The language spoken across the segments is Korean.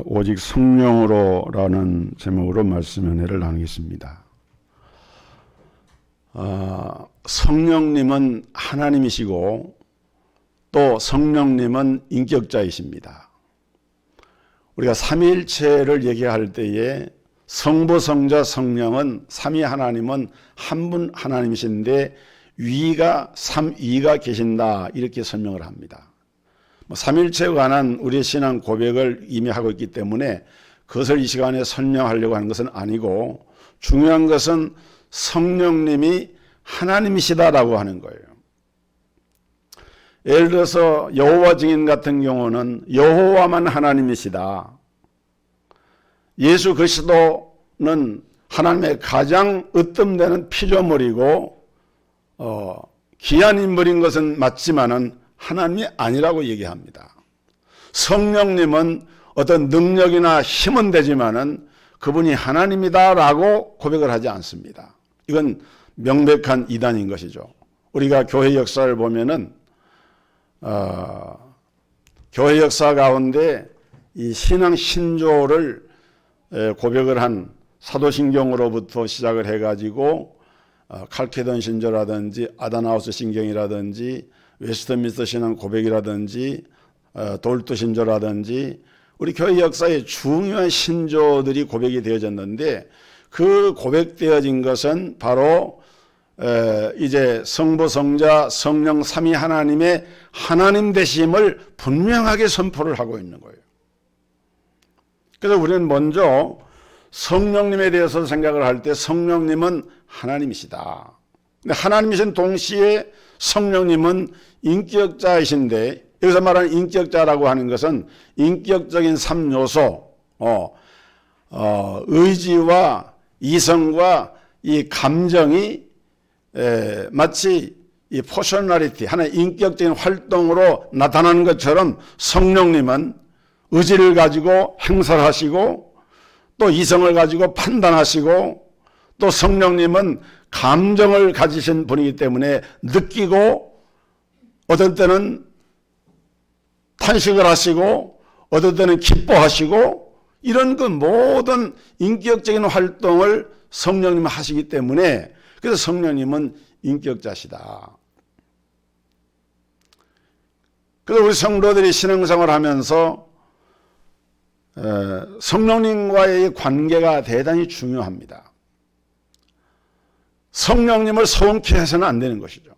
오직 성령으로라는 제목으로 말씀 은혜를 나누겠습니다. 성령님은 하나님이시고 또 성령님은 인격자이십니다. 우리가 삼위일체를 얘기할 때에 성부, 성자, 성령은 삼위 하나님은 한 분 하나님이신데 위가 삼위가 계신다 이렇게 설명을 합니다. 삼위일체에 관한 우리의 신앙 고백을 이미 하고 있기 때문에 그것을 이 시간에 설명하려고 하는 것은 아니고 중요한 것은 성령님이 하나님이시다라고 하는 거예요. 예를 들어서 여호와 증인 같은 경우는 여호와만 하나님이시다. 예수 그리스도는 하나님의 가장 으뜸되는 피조물이고 귀한 인물인 것은 맞지만은 하나님이 아니라고 얘기합니다. 성령님은 어떤 능력이나 힘은 되지만은 그분이 하나님이다라고 고백을 하지 않습니다. 이건 명백한 이단인 것이죠. 우리가 교회 역사를 보면은 교회 역사 가운데 이 신앙 신조를 고백을 한 사도신경으로부터 시작을 해가지고 칼케돈 신조라든지 아다나우스 신경이라든지 웨스트민스터 신앙 고백이라든지 돌투 신조라든지 우리 교회 역사의 중요한 신조들이 고백이 되어졌는데 그 고백되어진 것은 바로 이제 성부, 성자, 성령 삼위 하나님의 하나님 되심을 분명하게 선포를 하고 있는 거예요. 그래서 우리는 먼저 성령님에 대해서 생각을 할 때 성령님은 하나님이시다. 근데 하나님이신 동시에 성령님은 인격자이신데 여기서 말하는 인격자라고 하는 것은 인격적인 3요소, 의지와 이성과 이 감정이 마치 이 퍼셔널리티, 하나의 인격적인 활동으로 나타나는 것처럼 성령님은 의지를 가지고 행사를 하시고 또 이성을 가지고 판단하시고 또 성령님은 감정을 가지신 분이기 때문에 느끼고 어떤 때는 탄식을 하시고 어떤 때는 기뻐하시고 이런 그 모든 인격적인 활동을 성령님은 하시기 때문에 그래서 성령님은 인격자시다. 그래서 우리 성도들이 신앙생활을 하면서 성령님과의 관계가 대단히 중요합니다. 성령님을 소원케 해서는 안 되는 것이죠.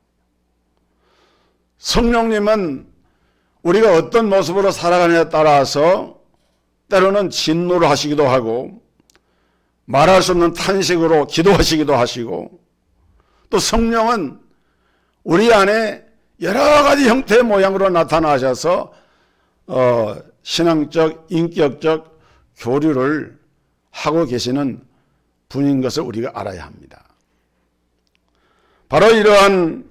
성령님은 우리가 어떤 모습으로 살아가느냐에 따라서 때로는 진노를 하시기도 하고 말할 수 없는 탄식으로 기도하시기도 하시고 또 성령은 우리 안에 여러 가지 형태의 모양으로 나타나셔서 신앙적, 인격적 교류를 하고 계시는 분인 것을 우리가 알아야 합니다. 바로 이러한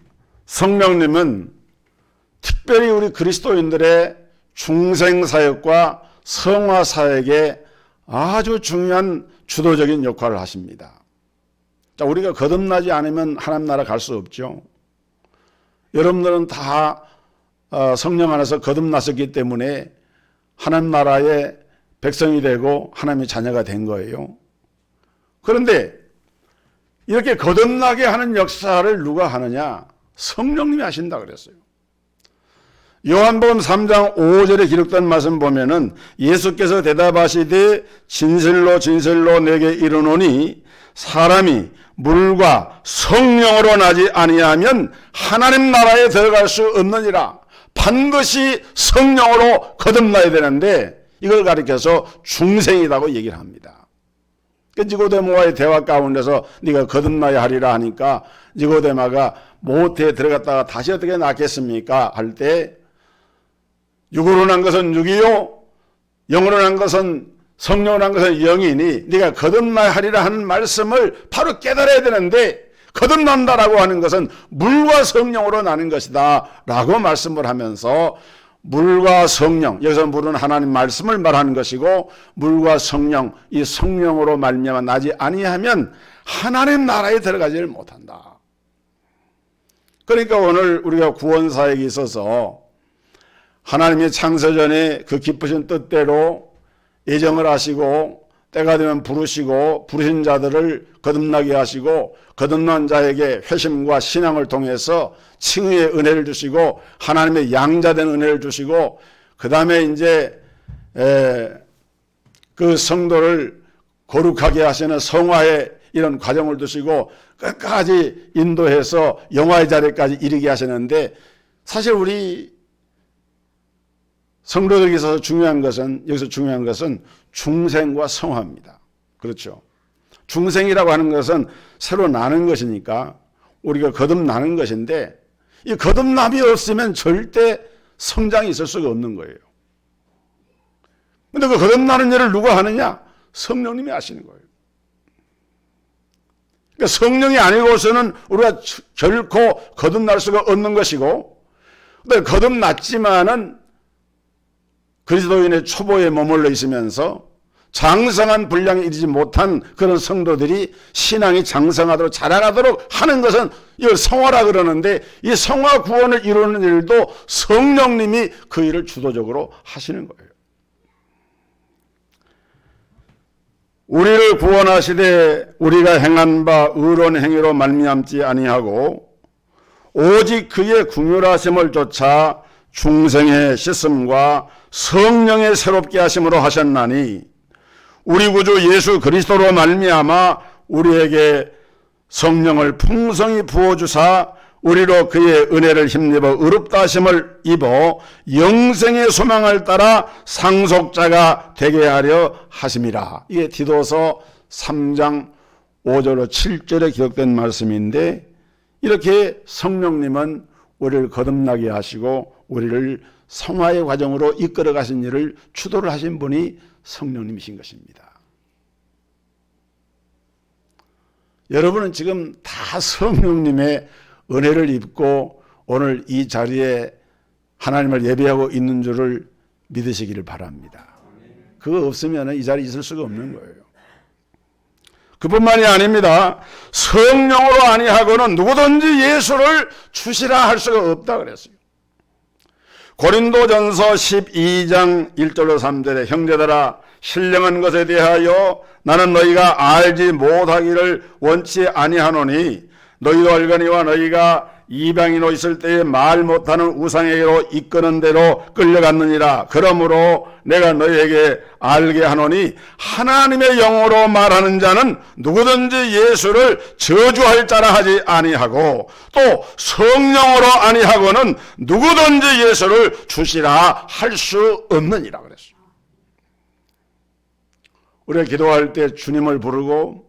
성령님은 특별히 우리 그리스도인들의 중생사역과 성화사역에 아주 중요한 주도적인 역할을 하십니다. 자, 우리가 거듭나지 않으면 하나님 나라 갈 수 없죠. 여러분들은 다 성령 안에서 거듭나셨기 때문에 하나님 나라의 백성이 되고 하나님의 자녀가 된 거예요. 그런데 이렇게 거듭나게 하는 역사를 누가 하느냐? 성령님이 하신다 그랬어요. 요한복음 3장 5절에 기록된 말씀 보면은 예수께서 대답하시되 진실로 진실로 내게 이르노니 사람이 물과 성령으로 나지 아니하면 하나님 나라에 들어갈 수 없느니라. 반드시 성령으로 거듭나야 되는데 이걸 가리켜서 중생이라고 얘기를 합니다. 니고데모와의 대화 가운데서 네가 거듭나야 하리라 하니까 니고데모가 모태에 들어갔다가 다시 어떻게 낳겠습니까? 할 때 육으로 난 것은 육이요 영으로 난 것은 성령으로 난 것은 영이니 네가 거듭나야 하리라 하는 말씀을 바로 깨달아야 되는데 거듭난다라고 하는 것은 물과 성령으로 나는 것이다 라고 말씀을 하면서 물과 성령, 여기서 물은 하나님 말씀을 말하는 것이고 물과 성령, 이 성령으로 말미암아 나지 아니하면 하나님 나라에 들어가지를 못한다. 그러니까 오늘 우리가 구원사역에 있어서 하나님이 창세전에 그 기쁘신 뜻대로 예정을 하시고 때가 되면 부르시고 부르신 자들을 거듭나게 하시고 거듭난 자에게 회심과 신앙을 통해서 칭의의 은혜를 주시고 하나님의 양자된 은혜를 주시고 그 다음에 이제 그 성도를 거룩하게 하시는 성화의 이런 과정을 두시고 끝까지 인도해서 영화의 자리까지 이르게 하시는데 사실 우리 성도들에게 있어서 여기서 중요한 것은 중생과 성화입니다. 그렇죠. 중생이라고 하는 것은 새로 나는 것이니까 우리가 거듭나는 것인데 이 거듭남이 없으면 절대 성장이 있을 수가 없는 거예요. 그런데 그 거듭나는 일을 누가 하느냐? 성령님이 하시는 거예요. 그러니까 성령이 아니고서는 우리가 결코 거듭날 수가 없는 것이고, 근데 거듭났지만은 그리스도인의 초보에 머물러 있으면서 장성한 분량에 이르지 못한 그런 성도들이 신앙이 장성하도록 자라나도록 하는 것은 이걸 성화라 그러는데, 이 성화 구원을 이루는 일도 성령님이 그 일을 주도적으로 하시는 거예요. 우리를 구원하시되 우리가 행한 바 의로운 행위로 말미암지 아니하고 오직 그의 긍휼하심을 쫓아 중생의 씻음과 성령의 새롭게 하심으로 하셨나니 우리 구주 예수 그리스도로 말미암아 우리에게 성령을 풍성히 부어주사 우리로 그의 은혜를 힘입어 의롭다 하심을 입어 영생의 소망을 따라 상속자가 되게 하려 하심이라. 이게 디도서 3장 5절로 7절에 기록된 말씀인데, 이렇게 성령님은 우리를 거듭나게 하시고 우리를 성화의 과정으로 이끌어 가신 일을 주도를 하신 분이 성령님이신 것입니다. 여러분은 지금 다 성령님의 은혜를 입고 오늘 이 자리에 하나님을 예배하고 있는 줄을 믿으시기를 바랍니다. 그거 없으면 이 자리에 있을 수가 없는 거예요. 그뿐만이 아닙니다. 성령으로 아니하고는 누구든지 예수를 주시라 할 수가 없다 그랬어요. 고린도전서 12장 1절로 3절에 형제들아 신령한 것에 대하여 나는 너희가 알지 못하기를 원치 아니하노니 너희도 알거니와 너희가 이방인으로 있을 때에 말 못하는 우상에게로 이끄는 대로 끌려갔느니라. 그러므로 내가 너희에게 알게 하노니 하나님의 영으로 말하는 자는 누구든지 예수를 저주할 자라 하지 아니하고 또 성령으로 아니하고는 누구든지 예수를 주시라 할 수 없느니라 그랬어요. 우리가 기도할 때 주님을 부르고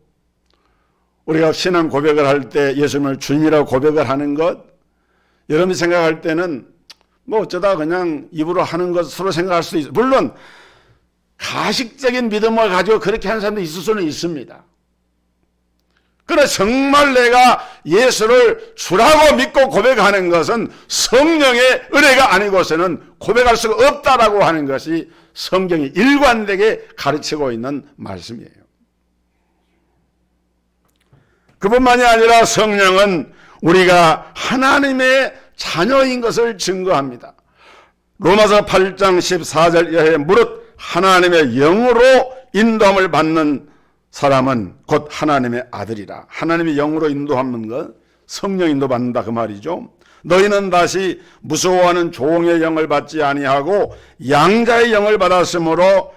우리가 신앙 고백을 할 때 예수님을 주님이라고 고백을 하는 것, 여러분이 생각할 때는 뭐 어쩌다 그냥 입으로 하는 것으로 생각할 수도 있어요. 물론 가식적인 믿음을 가지고 그렇게 하는 사람도 있을 수는 있습니다. 그러나 정말 내가 예수를 주라고 믿고 고백하는 것은 성령의 은혜가 아니고서는 고백할 수가 없다라고 하는 것이 성경이 일관되게 가르치고 있는 말씀이에요. 그뿐만이 아니라 성령은 우리가 하나님의 자녀인 것을 증거합니다. 로마서 8장 14절 이하에 무릇 하나님의 영으로 인도함을 받는 사람은 곧 하나님의 아들이라. 하나님의 영으로 인도하는 것, 성령 인도받는다 그 말이죠. 너희는 다시 무서워하는 종의 영을 받지 아니하고 양자의 영을 받았으므로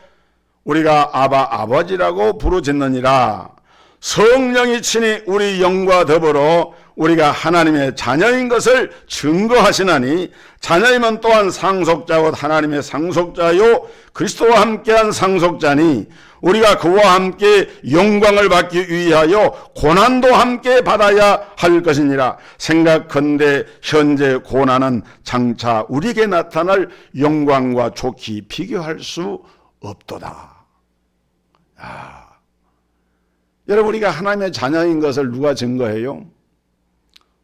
우리가 아바 아버지라고 부르짖느니라. 성령이 친히 우리 영과 더불어 우리가 하나님의 자녀인 것을 증거하시나니 자녀이면 또한 상속자 곧 하나님의 상속자요 그리스도와 함께한 상속자니 우리가 그와 함께 영광을 받기 위하여 고난도 함께 받아야 할 것이니라. 생각컨대 현재 고난은 장차 우리에게 나타날 영광과 좋게 비교할 수 없도다. 여러분, 우리가 하나님의 자녀인 것을 누가 증거해요?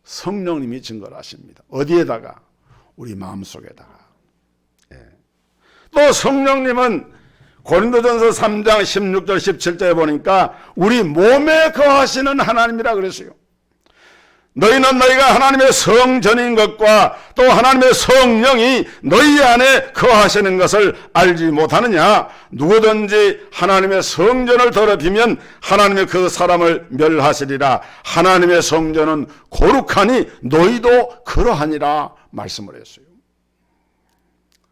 성령님이 증거를 하십니다. 어디에다가? 우리 마음속에다가. 또 성령님은 고린도전서 3장 16절 17절에 보니까 우리 몸에 거하시는 하나님이라 그랬어요. 너희는 너희가 하나님의 성전인 것과 또 하나님의 성령이 너희 안에 거하시는 것을 알지 못하느냐? 누구든지 하나님의 성전을 더럽히면 하나님의 그 사람을 멸하시리라. 하나님의 성전은 거룩하니 너희도 그러하니라 말씀을 했어요.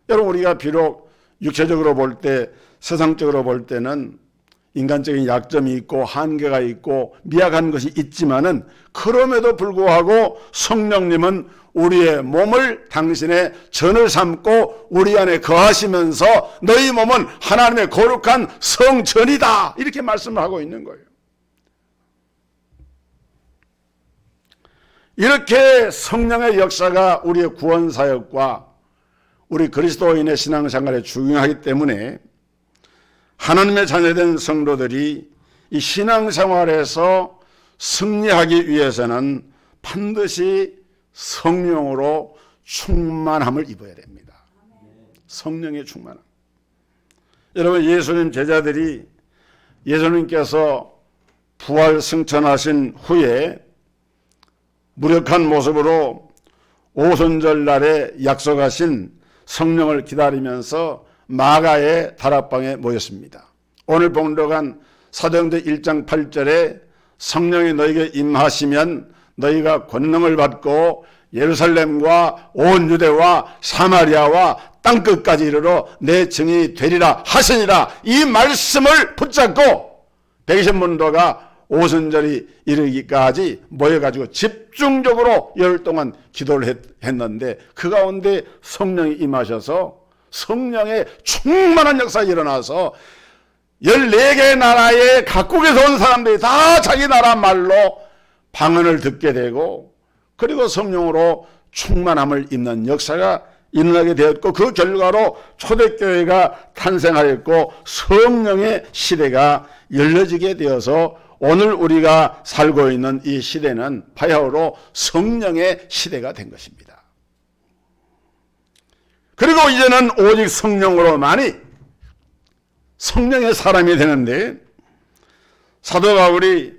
여러분, 우리가 비록 육체적으로 볼 때, 세상적으로 볼 때는 인간적인 약점이 있고 한계가 있고 미약한 것이 있지만은 그럼에도 불구하고 성령님은 우리의 몸을 당신의 전을 삼고 우리 안에 거하시면서 너희 몸은 하나님의 거룩한 성전이다, 이렇게 말씀을 하고 있는 거예요. 이렇게 성령의 역사가 우리의 구원 사역과 우리 그리스도인의 신앙생활에 중요하기 때문에 하나님의 자녀된 성도들이 이 신앙생활에서 승리하기 위해서는 반드시 성령으로 충만함을 입어야 됩니다. 성령의 충만함. 여러분, 예수님 제자들이 예수님께서 부활 승천하신 후에 무력한 모습으로 오순절 날에 약속하신 성령을 기다리면서 마가의 다락방에 모였습니다. 오늘 봉독한 사도행전 1장 8절에 성령이 너에게 임하시면 너희가 권능을 받고 예루살렘과 온 유대와 사마리아와 땅끝까지 이르러 내 증인이 되리라 하시니라. 이 말씀을 붙잡고 백신문도가 오순절이 이르기까지 모여가지고 집중적으로 열흘 동안 기도를 했는데 그 가운데 성령이 임하셔서 성령의 충만한 역사가 일어나서 14개의 나라의 각국에서 온 사람들이 다 자기 나라 말로 방언을 듣게 되고 그리고 성령으로 충만함을 입는 역사가 일어나게 되었고 그 결과로 초대교회가 탄생하였고 성령의 시대가 열려지게 되어서 오늘 우리가 살고 있는 이 시대는 바야흐로 성령의 시대가 된 것입니다. 그리고 이제는 오직 성령으로만이 성령의 사람이 되는데 사도 바울이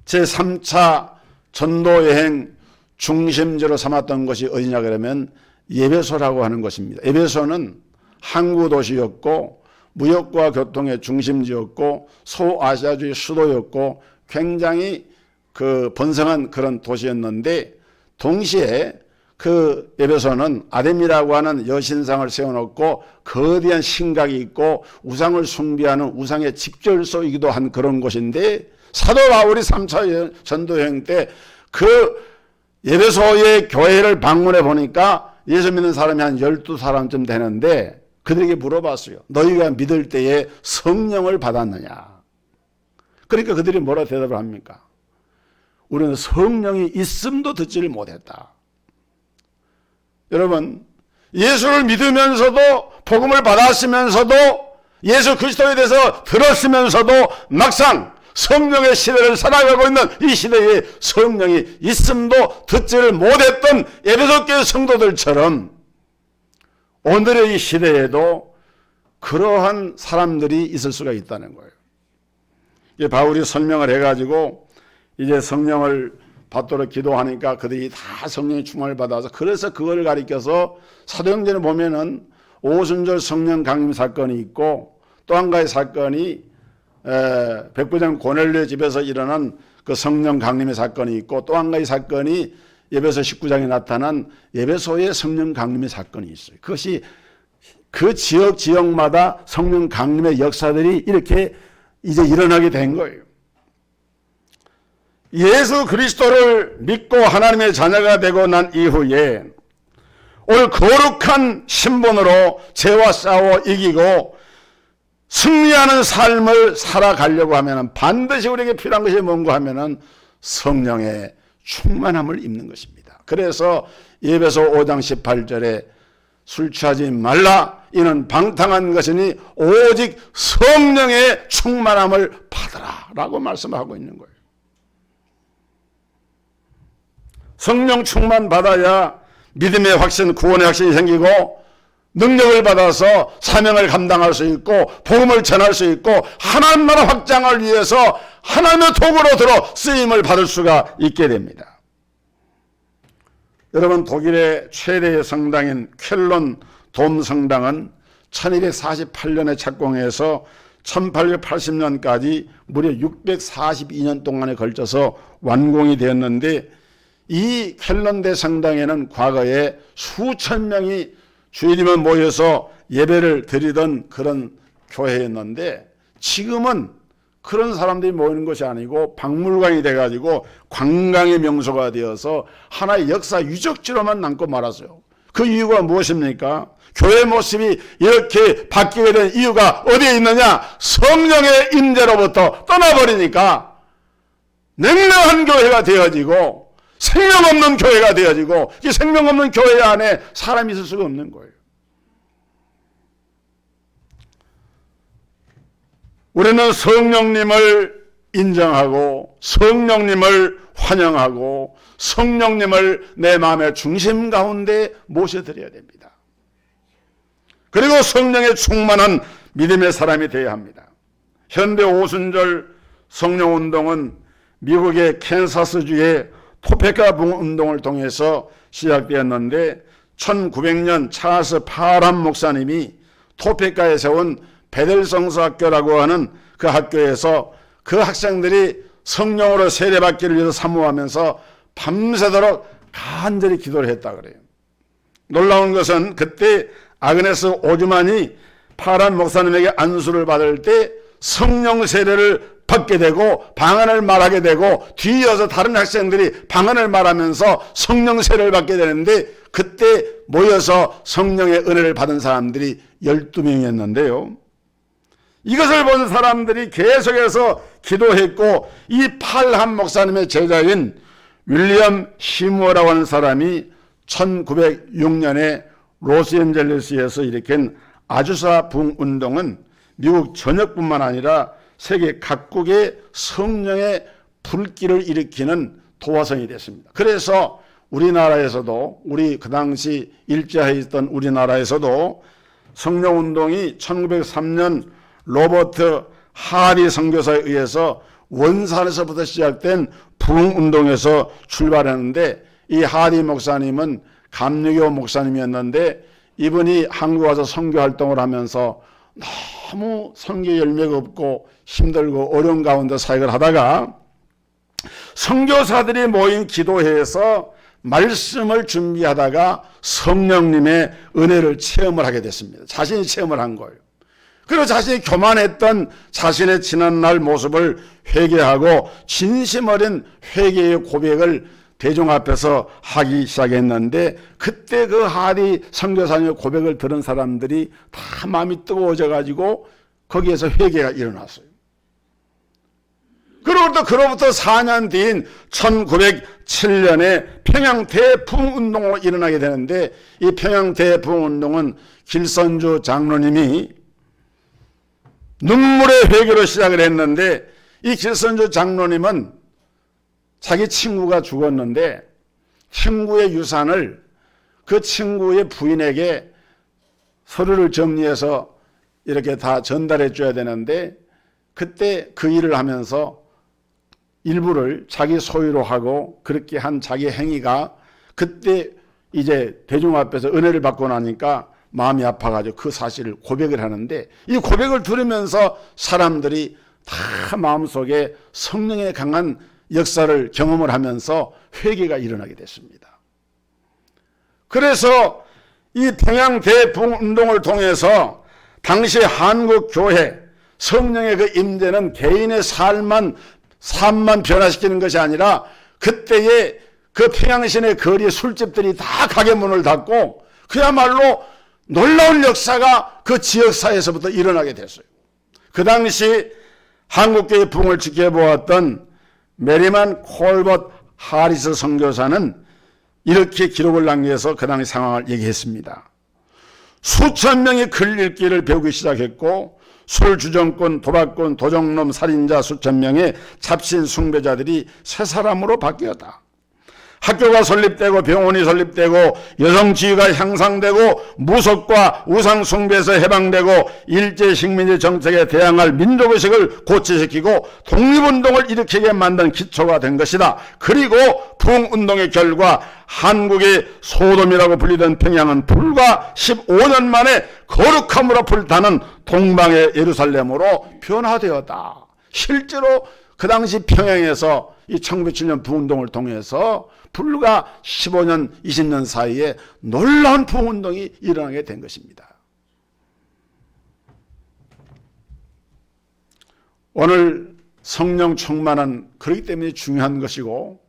제3차 전도여행 중심지로 삼았던 것이 어디냐 그러면 에베소라고 하는 것입니다. 에베소는 항구 도시였고 무역과 교통의 중심지였고 소아시아주의 수도였고 굉장히 번성한 그런 도시였는데 동시에 그 에베소는 아데미라고 하는 여신상을 세워놓고 거대한 신각이 있고 우상을 숭배하는 우상의 집결소이기도 한 그런 곳인데 사도 바울이 3차 전도여행 때 그 에베소의 교회를 방문해 보니까 예수 믿는 사람이 한 12사람쯤 되는데 그들에게 물어봤어요. 너희가 믿을 때에 성령을 받았느냐? 그러니까 그들이 뭐라 대답을 합니까? 우리는 성령이 있음도 듣지를 못했다. 여러분, 예수를 믿으면서도 복음을 받았으면서도 예수 그리스도에 대해서 들었으면서도 막상 성령의 시대를 살아가고 있는 이 시대에 성령이 있음도 듣지를 못했던 에베소 교회 성도들처럼 오늘의 이 시대에도 그러한 사람들이 있을 수가 있다는 거예요. 바울이 설명을 해가지고 이제 성령을 받도록 기도하니까 그들이 다 성령의 충만을 받아서 그래서 그걸 가리켜서 사도행전에 보면은 오순절 성령 강림 사건이 있고 또 한 가지 사건이 백부장 고넬료의 집에서 일어난 그 성령 강림의 사건이 있고 또 한 가지 사건이 에베소 19장에 나타난 에베소의 성령 강림의 사건이 있어요. 그것이 그 지역마다 성령 강림의 역사들이 이렇게 이제 일어나게 된 거예요. 예수 그리스도를 믿고 하나님의 자녀가 되고 난 이후에 오늘 거룩한 신분으로 죄와 싸워 이기고 승리하는 삶을 살아가려고 하면 반드시 우리에게 필요한 것이 뭔가 하면 성령의 충만함을 입는 것입니다. 그래서 에베소 5장 18절에 술 취하지 말라 이는 방탕한 것이니 오직 성령의 충만함을 받으라 라고 말씀하고 있는 거예요. 성령 충만 받아야 믿음의 확신, 구원의 확신이 생기고 능력을 받아서 사명을 감당할 수 있고 복음을 전할 수 있고 하나님 나라 확장을 위해서 하나님의 도구로 들어 쓰임을 받을 수가 있게 됩니다. 여러분, 독일의 최대의 성당인 쾰론 돔 성당은 1248년에 착공해서 1880년까지 무려 642년 동안에 걸쳐서 완공이 되었는데, 이 쾰론대 성당에는 과거에 수천 명이 주일이면 모여서 예배를 드리던 그런 교회였는데, 지금은 그런 사람들이 모이는 것이 아니고 박물관이 돼가지고 관광의 명소가 되어서 하나의 역사 유적지로만 남고 말았어요. 그 이유가 무엇입니까? 교회 모습이 이렇게 바뀌게 된 이유가 어디에 있느냐? 성령의 임재로부터 떠나버리니까 냉랭한 교회가 되어지고 생명 없는 교회가 되어지고, 이 생명 없는 교회 안에 사람이 있을 수가 없는 거예요. 우리는 성령님을 인정하고 성령님을 환영하고 성령님을 내 마음의 중심 가운데 모셔드려야 됩니다. 그리고 성령에 충만한 믿음의 사람이 되어야 합니다. 현대 오순절 성령운동은 미국의 캔사스주의 토페카 운동을 통해서 시작되었는데, 1900년 찰스 파람 목사님이 토페카에 세운 베델성서학교라고 하는 그 학교에서 그 학생들이 성령으로 세례받기를 위해서 사모하면서 밤새도록 간절히 기도를 했다 그래요. 놀라운 것은 그때 아그네스 오즈만이 파란 목사님에게 안수를 받을 때 성령 세례를 받게 되고 방언을 말하게 되고, 뒤이어서 다른 학생들이 방언을 말하면서 성령 세례를 받게 되는데, 그때 모여서 성령의 은혜를 받은 사람들이 12명이었는데요. 이것을 본 사람들이 계속해서 기도했고, 이 팔함 목사님의 제자인 윌리엄 시무어라고 하는 사람이 1906년에 로스앤젤레스에서 일으킨 아주사 부흥운동은 미국 전역뿐만 아니라 세계 각국의 성령의 불길을 일으키는 도화선이 됐습니다. 그래서 우리나라에서도, 우리 그 당시 일제하에 있던 우리나라에서도 성령운동이 1903년 로버트 하디 선교사에 의해서 원산에서부터 시작된 부흥운동에서 출발했는데, 이 하디 목사님은 감리교 목사님이었는데, 이분이 한국 와서 선교활동을 하면서 너무 선교 열매가 없고 힘들고 어려운 가운데 사역을 하다가 선교사들이 모인 기도회에서 말씀을 준비하다가 성령님의 은혜를 체험을 하게 됐습니다. 자신이 체험을 한 거예요. 그리고 자신이 교만했던 자신의 지난날 모습을 회개하고 진심 어린 회개의 고백을 대중 앞에서 하기 시작했는데, 그때 그 하디 선교사님의 고백을 들은 사람들이 다 마음이 뜨거워져 가지고 거기에서 회개가 일어났어요. 그리고 또 그로부터 4년 뒤인 1907년에 평양 대부흥운동으로 일어나게 되는데, 이 평양 대부흥운동은 길선주 장로님이 눈물의 회개로 시작을 했는데, 이 길선주 장로님은 자기 친구가 죽었는데 친구의 유산을 그 친구의 부인에게 서류를 정리해서 이렇게 다 전달해 줘야 되는데, 그때 그 일을 하면서 일부를 자기 소유로 하고 그렇게 한 자기 행위가 그때 이제 대중 앞에서 은혜를 받고 나니까 마음이 아파가지고 그 사실을 고백을 하는데, 이 고백을 들으면서 사람들이 다 마음속에 성령의 강한 역사를 경험을 하면서 회개가 일어나게 됐습니다. 그래서 이 평양 대부흥운동을 통해서 당시 한국 교회 성령의 그 임재는 개인의 삶만 변화시키는 것이 아니라, 그때의 그 평양시내 거리 술집들이 다 가게 문을 닫고 그야말로 놀라운 역사가 그 지역사회에서부터 일어나게 됐어요. 그 당시 한국교회 부흥을 지켜보았던 메리만 콜버트 하리스 선교사는 이렇게 기록을 남겨서 그 당시 상황을 얘기했습니다. 수천 명이 글 읽기를 배우기 시작했고, 술주정꾼, 도박꾼, 도적놈, 살인자 수천 명의 잡신 숭배자들이 새 사람으로 바뀌었다. 학교가 설립되고 병원이 설립되고 여성 지위가 향상되고 무속과 우상 숭배에서 해방되고 일제식민지 정책에 대항할 민족의식을 고취시키고 독립운동을 일으키게 만든 기초가 된 것이다. 그리고 부흥운동의 결과 한국의 소돔이라고 불리던 평양은 불과 15년 만에 거룩함으로 불타는 동방의 예루살렘으로 변화되었다. 실제로 그 당시 평양에서 이 1907년 부흥운동을 통해서 불과 15년, 20년 사이에 놀라운 부흥운동이 일어나게 된 것입니다. 오늘 성령 충만은 그렇기 때문에 중요한 것이고,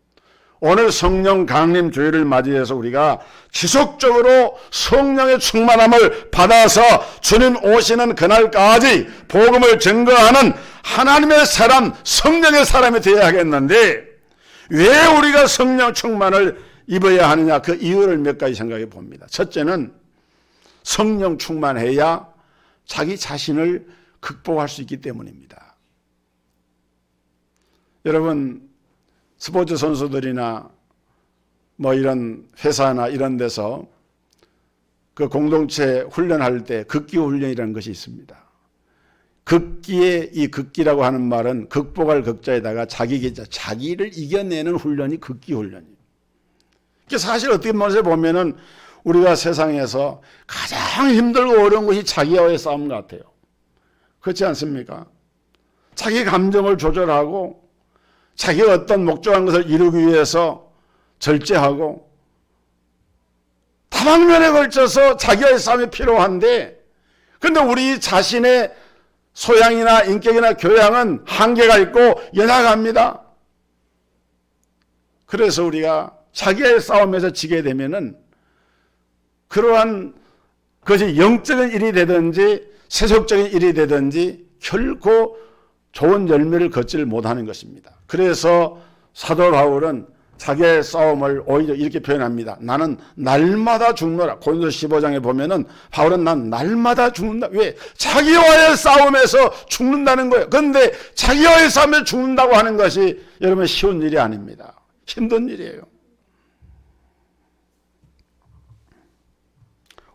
오늘 성령 강림 주일을 맞이해서 우리가 지속적으로 성령의 충만함을 받아서 주님 오시는 그날까지 복음을 증거하는 하나님의 사람, 성령의 사람이 되어야 하겠는데, 왜 우리가 성령 충만을 입어야 하느냐, 그 이유를 몇 가지 생각해 봅니다. 첫째는 성령 충만해야 자기 자신을 극복할 수 있기 때문입니다. 여러분, 스포츠 선수들이나 뭐 이런 회사나 이런 데서 그 공동체 훈련할 때 극기 훈련이라는 것이 있습니다. 극기의 이 극기라고 하는 말은 극복할 극자에다가 자기 기자, 자기를 이겨내는 훈련이 극기 훈련이에요. 사실 어떻게 보면은 우리가 세상에서 가장 힘들고 어려운 것이 자기와의 싸움 같아요. 그렇지 않습니까? 자기 감정을 조절하고 자기가 어떤 목적한 것을 이루기 위해서 절제하고 다방면에 걸쳐서 자기와의 싸움이 필요한데, 그런데 우리 자신의 소양이나 인격이나 교양은 한계가 있고 연약합니다. 그래서 우리가 자기의 싸움에서 지게 되면은 그러한 그것이 영적인 일이 되든지 세속적인 일이 되든지 결코 좋은 열매를 걷지를 못하는 것입니다. 그래서 사도 바울은 자기의 싸움을 오히려 이렇게 표현합니다. 나는 날마다 죽노라. 고린도서 15장에 보면은 바울은 난 날마다 죽는다. 왜? 자기와의 싸움에서 죽는다는 거예요. 그런데 자기와의 싸움에 죽는다고 하는 것이 여러분 쉬운 일이 아닙니다. 힘든 일이에요.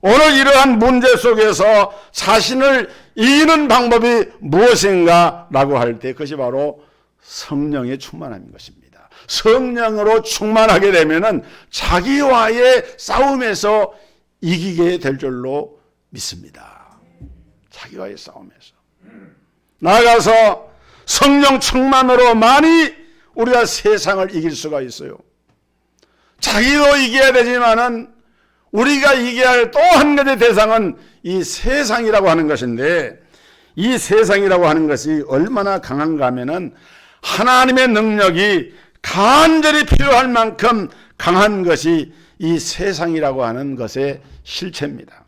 오늘 이러한 문제 속에서 자신을 이기는 방법이 무엇인가 라고 할 때 그것이 바로 성령의 충만함인 것입니다. 성령으로 충만하게 되면은 자기와의 싸움에서 이기게 될 줄로 믿습니다. 자기와의 싸움에서. 나아가서 성령 충만으로만이 우리가 세상을 이길 수가 있어요. 자기도 이겨야 되지만은 우리가 이겨야 할 또 한 가지 대상은 이 세상이라고 하는 것인데, 이 세상이라고 하는 것이 얼마나 강한가 하면은 하나님의 능력이 간절히 필요할 만큼 강한 것이 이 세상이라고 하는 것의 실체입니다.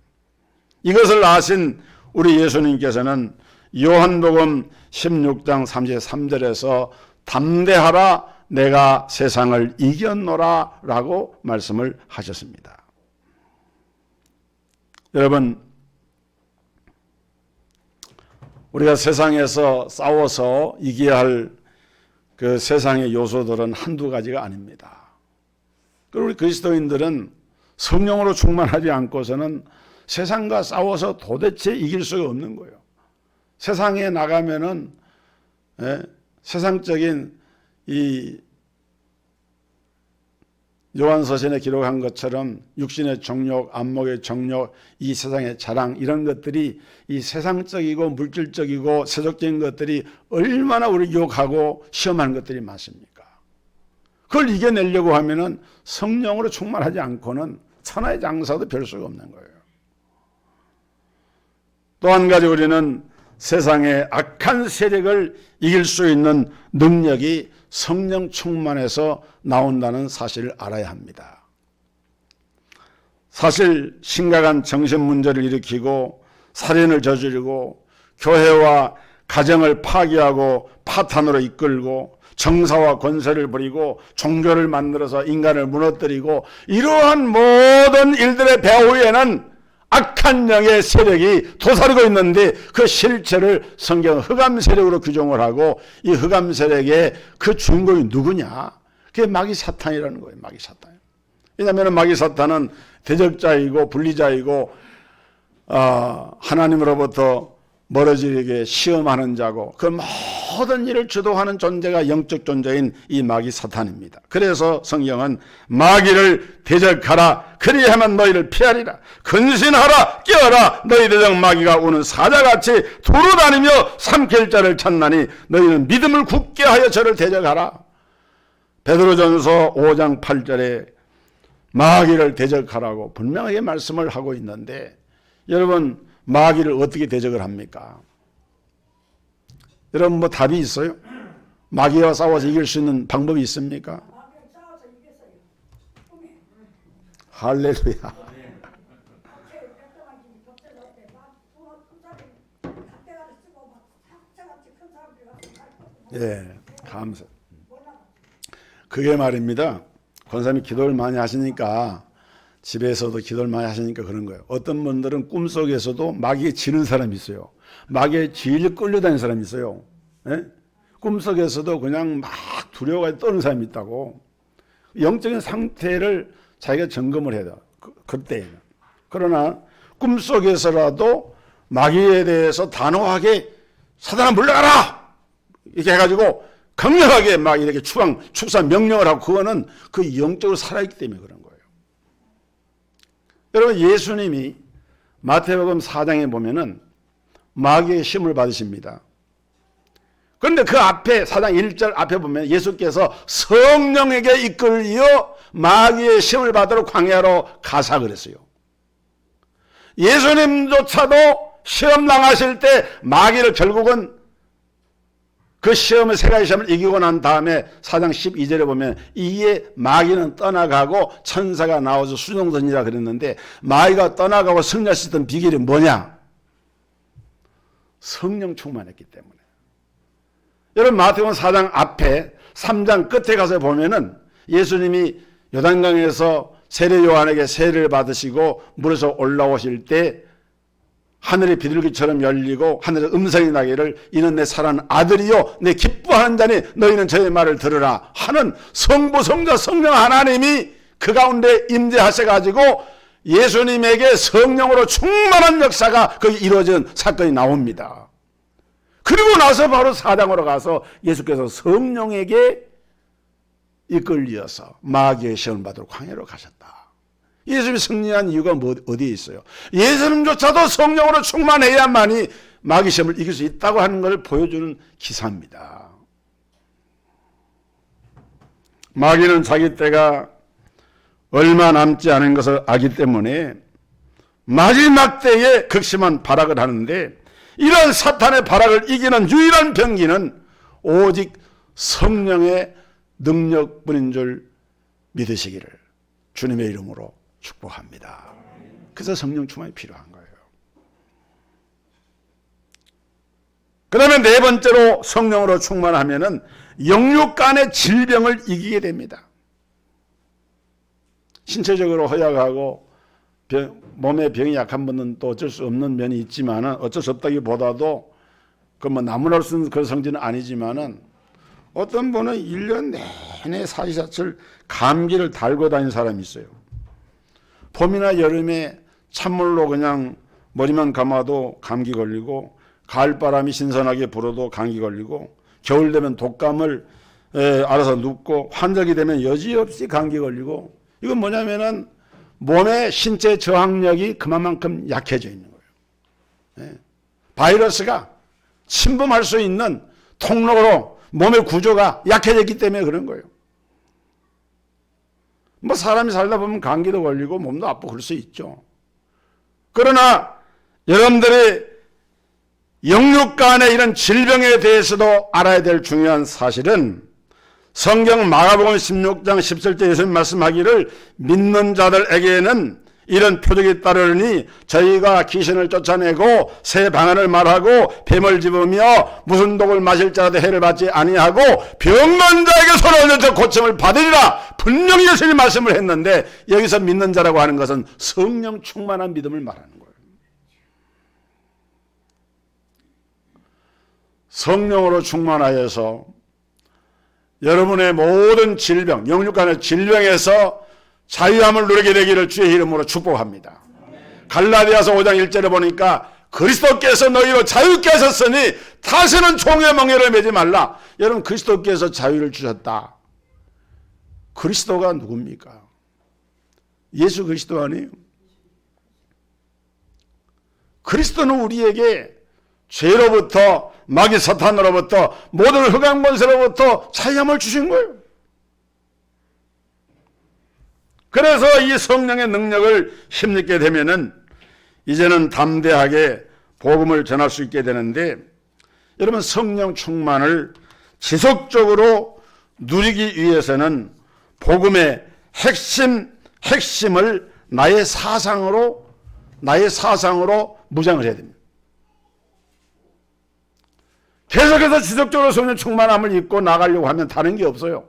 이것을 아신 우리 예수님께서는 요한복음 16장 33절에서 담대하라 내가 세상을 이겼노라 라고 말씀을 하셨습니다. 여러분, 우리가 세상에서 싸워서 이겨야 할 그 세상의 요소들은 한두 가지가 아닙니다. 그리고 우리 그리스도인들은 성령으로 충만하지 않고서는 세상과 싸워서 도대체 이길 수가 없는 거예요. 세상에 나가면은 세상적인 이 요한서신에 기록한 것처럼 육신의 정욕, 안목의 정욕, 이 세상의 자랑, 이런 것들이 이 세상적이고 물질적이고 세속적인 것들이 얼마나 우리 유혹하고 시험하는 것들이 많습니까? 그걸 이겨내려고 하면은 성령으로 충만하지 않고는 천하의 장사도 별 수가 없는 거예요. 또 한 가지 우리는 세상의 악한 세력을 이길 수 있는 능력이 성령 충만에서 나온다는 사실을 알아야 합니다. 사실 심각한 정신 문제를 일으키고 살인을 저지르고 교회와 가정을 파괴하고 파탄으로 이끌고 정사와 권세를 부리고 종교를 만들어서 인간을 무너뜨리고 이러한 모든 일들의 배후에는 악한 영의 세력이 도사리고 있는데 그 실체를 성경은 흑암 세력으로 규정을 하고 이 흑암 세력의 그 주인공이 누구냐? 그게 마귀 사탄이라는 거예요. 마귀 사탄. 왜냐하면 마귀 사탄은 대적자이고 분리자이고 하나님으로부터 멀어지게 시험하는 자고 그 모든 일을 주도하는 존재가 영적 존재인 이 마귀 사탄입니다. 그래서 성경은 마귀를 대적하라 그리하면 너희를 피하리라. 근신하라 깨어라 너희 대적 마귀가 오는 사자같이 두루다니며 삼킬 자를 찾나니 너희는 믿음을 굳게 하여 저를 대적하라. 베드로전서 5장 8절에 마귀를 대적하라고 분명하게 말씀을 하고 있는데 여러분 마귀를 어떻게 대적을 합니까? 여러분 뭐 답이 있어요? 마귀와 싸워서 이길 수 있는 방법이 있습니까? 할렐루야. 예, 감사. 그게 말입니다. 권사님이 기도를 많이 하시니까 집에서도 기도를 많이 하시니까 그런 거예요. 어떤 분들은 꿈속에서도 마귀에 지는 사람이 있어요. 마귀에 질질 끌려다니는 사람이 있어요. 예? 꿈속에서도 그냥 막 두려워가지고 떠는 사람이 있다고. 영적인 상태를 자기가 점검을 해야 돼요. 그때에는. 그러나 꿈속에서라도 마귀에 대해서 단호하게 사단아 물러가라! 이렇게 해가지고 강력하게 막 이렇게 축사 명령을 하고 그거는 그 영적으로 살아있기 때문에 그런 거예요. 여러분 예수님이 마태복음 4장에 보면은 마귀의 시험을 받으십니다. 그런데 그 앞에 4장 1절 앞에 보면 예수께서 성령에게 이끌려 마귀의 시험을 받으러 광야로 가사 그랬어요. 예수님조차도 시험 당하실 때 마귀를 결국은 그 시험을 세 가지 시험을 이기고 난 다음에 4장 12절에 보면 이에 마귀는 떠나가고 천사가 나와서 수종선이라 그랬는데 마귀가 떠나가고 승리할 수 있던 비결이 뭐냐? 성령 충만했기 때문에. 여러분 마태복음 4장 앞에 3장 끝에 가서 보면은 예수님이 요단강에서 세례 요한에게 세례를 받으시고 물에서 올라오실 때 하늘이 비둘기처럼 열리고 하늘에서 음성이 나기를 이는 내 사랑하는 아들이요 내 기뻐하는 자니 너희는 저의 말을 들으라 하는 성부 성자 성령 하나님이 그 가운데 임재하셔가지고 예수님에게 성령으로 충만한 역사가 거기 이루어진 사건이 나옵니다. 그리고 나서 바로 4장으로 가서 예수께서 성령에게 이끌려서 마귀의 시험을 받으러 광야로 가셨다. 예수님이 승리한 이유가 어디에 있어요? 예수님조차도 성령으로 충만해야만이 마귀 시험을 이길 수 있다고 하는 것을 보여주는 기사입니다. 마귀는 자기 때가 얼마 남지 않은 것을 알기 때문에 마지막 때에 극심한 발악을 하는데 이런 사탄의 발악을 이기는 유일한 병기는 오직 성령의 능력뿐인 줄 믿으시기를 주님의 이름으로 축복합니다. 그래서 성령 충만이 필요한 거예요. 그 다음에 네 번째로 성령으로 충만하면은 영육 간의 질병을 이기게 됩니다. 신체적으로 허약하고 몸에 병이 약한 분은 또 어쩔 수 없는 면이 있지만은 어쩔 수 없다기보다도 그 뭐 나무랄 수 있는 그런 성질은 아니지만은 어떤 분은 1년 내내 사시사철 감기를 달고 다니는 사람이 있어요. 봄이나 여름에 찬물로 그냥 머리만 감아도 감기 걸리고 가을바람이 신선하게 불어도 감기 걸리고 겨울 되면 독감을 알아서 눕고 환절기 되면 여지없이 감기 걸리고 이건 뭐냐면은 몸의 신체 저항력이 그만큼 약해져 있는 거예요. 바이러스가 침범할 수 있는 통로로 몸의 구조가 약해졌기 때문에 그런 거예요. 뭐 사람이 살다 보면 감기도 걸리고 몸도 아프고 그럴 수 있죠. 그러나 여러분들이 영육 간의 이런 질병에 대해서도 알아야 될 중요한 사실은 성경 마가복음 16장 17절 예수님 말씀하기를 믿는 자들에게는 이런 표적이 따르니 저희가 귀신을 쫓아내고 새 방언을 말하고 뱀을 집으며 무슨 독을 마실 자라도 해를 받지 아니하고 병든 자에게 손을 얹어 고침을 받으리라 분명히 예수님이 말씀을 했는데 여기서 믿는 자라고 하는 것은 성령 충만한 믿음을 말하는 거예요. 성령으로 충만하여서 여러분의 모든 질병, 영육간의 질병에서 자유함을 누리게 되기를 주의 이름으로 축복합니다. 갈라디아서 5장 1절에 보니까 그리스도께서 너희로 자유케 하셨으니 다시는 종의 멍에를 매지 말라. 여러분, 그리스도께서 자유를 주셨다. 그리스도가 누굽니까? 예수 그리스도 아니에요? 그리스도는 우리에게 죄로부터, 마귀 사탄으로부터, 모든 흑암 권세로부터 자유함을 주신 거예요. 그래서 이 성령의 능력을 힘입게 되면은 이제는 담대하게 복음을 전할 수 있게 되는데, 여러분, 성령 충만을 지속적으로 누리기 위해서는 복음의 핵심을 나의 사상으로 무장을 해야 됩니다. 계속해서 지속적으로 성령 충만함을 입고 나가려고 하면 다른 게 없어요.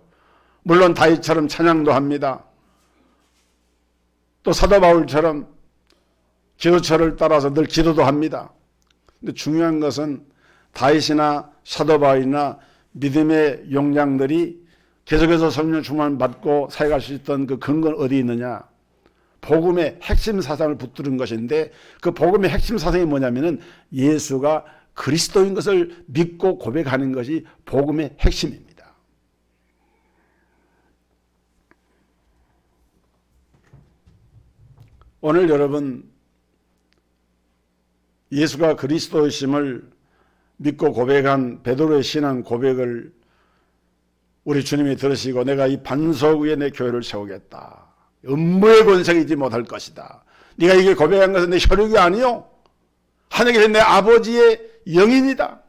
물론 다윗처럼 찬양도 합니다. 또 사도 바울처럼 기도처를 따라서 늘 기도도 합니다. 근데 중요한 것은 다윗이나 사도 바울이나 믿음의 용량들이 계속해서 성령 충만을 받고 사역할 수 있던 그 근거는 어디 있느냐? 복음의 핵심 사상을 붙드는 것인데, 그 복음의 핵심 사상이 뭐냐면은 예수가 그리스도인 것을 믿고 고백하는 것이 복음의 핵심입니다. 오늘 여러분, 예수가 그리스도이심을 믿고 고백한 베드로의 신앙 고백을 우리 주님이 들으시고, 내가 이 반석 위에 내 교회를 세우겠다. 음부의 권세가 이지 못할 것이다. 네가 이게 고백한 것은 내 혈육이 아니요, 하늘에 계신 내 아버지의 영이니다.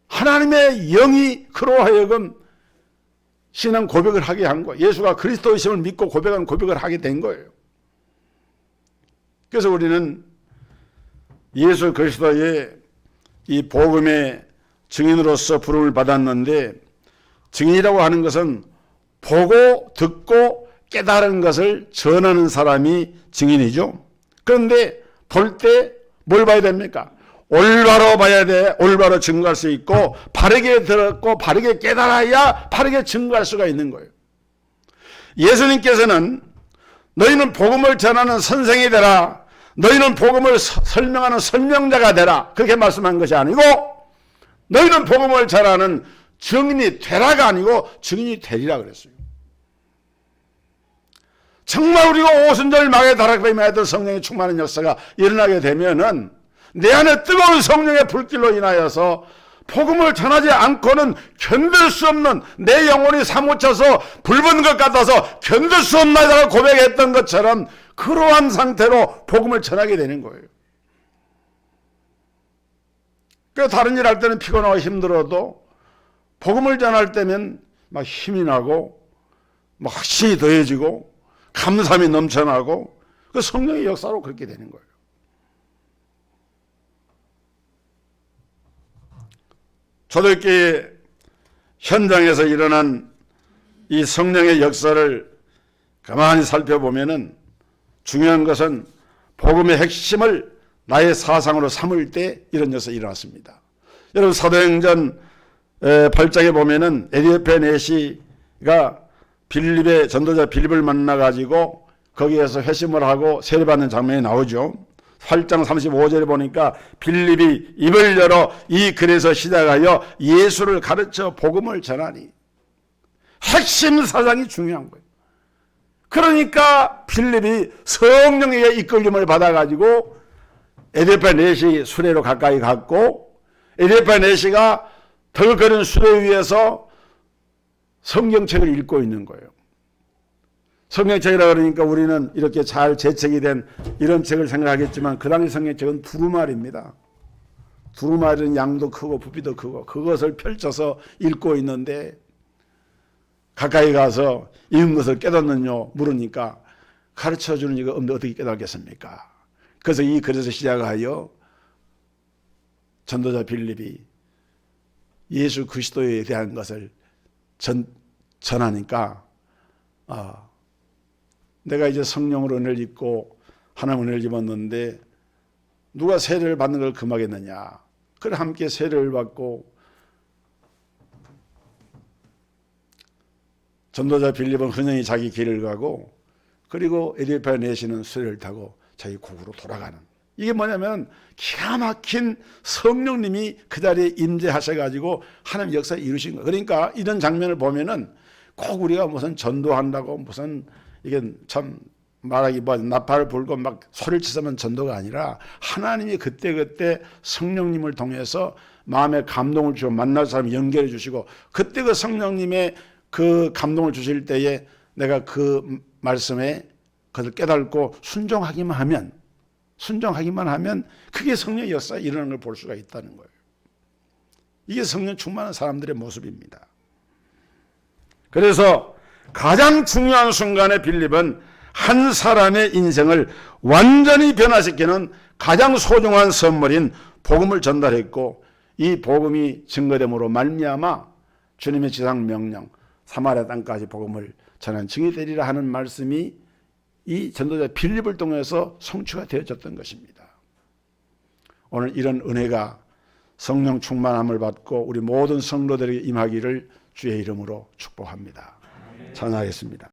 하나님의 영이 그로 하여금 신앙 고백을 하게 한 거예요. 예수가 그리스도이심을 믿고 고백한 고백을 하게 된 거예요. 그래서 우리는 예수 그리스도의 이 복음의 증인으로서 부름을 받았는데, 증인이라고 하는 것은 보고 듣고 깨달은 것을 전하는 사람이 증인이죠. 그런데 볼 때 뭘 봐야 됩니까? 올바로 봐야 돼. 올바로 증거할 수 있고, 바르게 들었고 바르게 깨달아야 바르게 증거할 수가 있는 거예요. 예수님께서는 너희는 복음을 전하는 선생이 되라, 너희는 복음을 설명하는 설명자가 되라, 그렇게 말씀한 것이 아니고, 너희는 복음을 전하는 증인이 되라가 아니고 증인이 되리라 그랬어요. 정말 우리가 오순절 막에 다락방에 하던 성령의 충만한 역사가 일어나게 되면은 내 안에 뜨거운 성령의 불길로 인하여서 복음을 전하지 않고는 견딜 수 없는, 내 영혼이 사무쳐서 불붙는 것 같아서 견딜 수 없나이다라고 고백했던 것처럼 그러한 상태로 복음을 전하게 되는 거예요. 그래서 다른 일 할 때는 피곤하고 힘들어도 복음을 전할 때면 막 힘이 나고 막 확신이 더해지고 감사함이 넘쳐나고, 그 성령의 역사로 그렇게 되는 거예요. 초대교회 현장에서 일어난 이 성령의 역사를 가만히 살펴보면은 중요한 것은 복음의 핵심을 나의 사상으로 삼을 때 이런 역사가 일어났습니다. 여러분, 사도행전 8장에 보면은 에디오피아 내시가 빌립의 전도자 빌립을 만나가지고 거기에서 회심을 하고 세례받는 장면이 나오죠. 8장 35절에 보니까 빌립이 입을 열어 이 글에서 시작하여 예수를 가르쳐 복음을 전하니, 핵심 사상이 중요한 거예요. 그러니까 빌립이 성령의 이끌림을 받아가지고 에디오피아 내시 수레로 가까이 갔고, 에디오피아 내시가 덜거린 수레 위에서 성경책을 읽고 있는 거예요. 성경책이라 그러니까 우리는 이렇게 잘 재책이 된 이런 책을 생각하겠지만, 그 당시 성경책은 두루마리입니다. 두루마리는 양도 크고 부피도 크고 그것을 펼쳐서 읽고 있는데, 가까이 가서 읽은 것을 깨닫느냐 물으니까 가르쳐주는 이가 없는데 어떻게 깨닫겠습니까? 그래서 이 글에서 시작하여 전도자 빌립이 예수 그리스도에 대한 것을 전하니까, 내가 이제 성령으로 은혜를 입고 하나님 은혜를 입었는데 누가 세례를 받는 걸 금하겠느냐. 그래 함께 세례를 받고 전도자 빌립은 흔히 자기 길을 가고 그리고 에디오피아 내시는 수레를 타고 자기 고국으로 돌아가는, 이게 뭐냐면 기가 막힌 성령님이 그 자리에 임재하셔가지고 하나님 역사 이루신 거예요. 그러니까 이런 장면을 보면은 꼭 우리가 무슨 전도한다고 무슨 이게 참 말하기 뭐 나팔을 불고 막 소리를 치서만 전도가 아니라 하나님이 그때그때 성령님을 통해서 마음에 감동을 주고 만날 사람 연결해 주시고, 그때 그 성령님의 그 감동을 주실 때에 내가 그 말씀에 그것을 깨닫고 순종하기만 하면 그게 성령의 역사가 일어나는 걸 볼 수가 있다는 거예요. 이게 성령 충만한 사람들의 모습입니다. 그래서 가장 중요한 순간에 빌립은 한 사람의 인생을 완전히 변화시키는 가장 소중한 선물인 복음을 전달했고, 이 복음이 증거됨으로 말미암아 주님의 지상 명령 사마리아 땅까지 복음을 전한 증이 되리라 하는 말씀이 이 전도자 빌립을 통해서 성취가 되어졌던 것입니다. 오늘 이런 은혜가 성령 충만함을 받고 우리 모든 성도들에게 임하기를 주의 이름으로 축복합니다. 찬양하겠습니다.